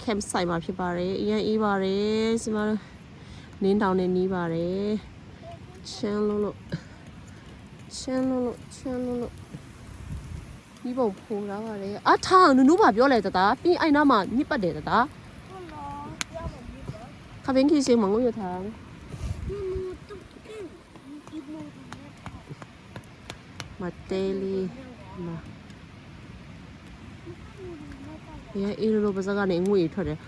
camp site မှာဖြစ်ပါတယ်အရင်အေးပါတယ်ဒီမှာနင်းတောင်နဲ့နီးပါတယ်ချမ်းလို့ဒီပုံဖိုးလာပါတယ်အထားနူးပါပြောလဲတသားပြီးအိုင်နာမှာညစ်ပတ်တယ်တသားခပင်းကြီးစီမငိုရထားမတဲလီမအေးလိုပါစကနေငွေထွက်တယ်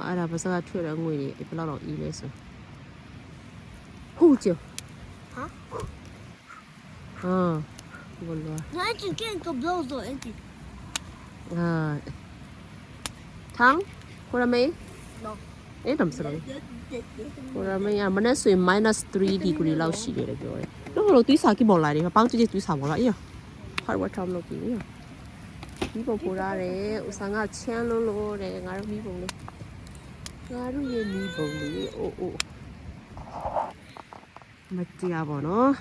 အဲ့ဒါပါစကထွက်တဲ့ငွေတွေဘယ်လောက်အေးလဲဆိုဟုတ်ကြောဘလို့那只见个不要做一点。汤ကိုရမေး No。အဲ့ဒါမစလို့ကိုရမေးမနေ့ဆိုရင် -3 degree လောက်ရှိတယ်ပြောတယ်လို့သွေးစာကိပေါ်လာတယ်ပေါင်းကြည့်သွေးစာပေါ်လာအေးဟာဝတ်ထောင်းလုပ်ပြီးဒီပုံပို့ရတယ်ဥစားကချမ်းလို့တဲ့ငါတို့မိပုံလေးငါတို့ရဲ့မိပုံလေးအိုးမတရားပါနော်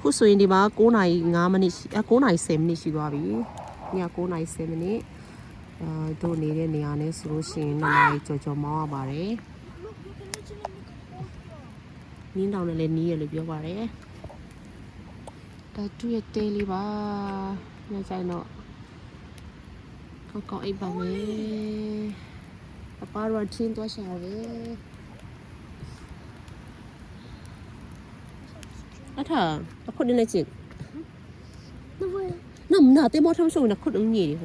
ခုဆိုရင်ဒီမှာ9:05မိနစ်9:10မိနစ်ရှိသွားပြီည9:10မိနစ်တို့နေတဲ့နေရာနဲ့ဆိုလို့ရှိရင်2နာရီကျော်မောင်းရပါတယ်နင်းတောင်နဲ့လည်းနီးရလို့ပြောပါတယ်ဒါသူ့ရဲ့တဲလေးပါညဆိုင်တော့ကောင်းအိပ်ပါမယ်အပါရချင်းတော့ရှာတယ်အထာအခုနေနေချင်那会。那么那对毛他们说那可能你的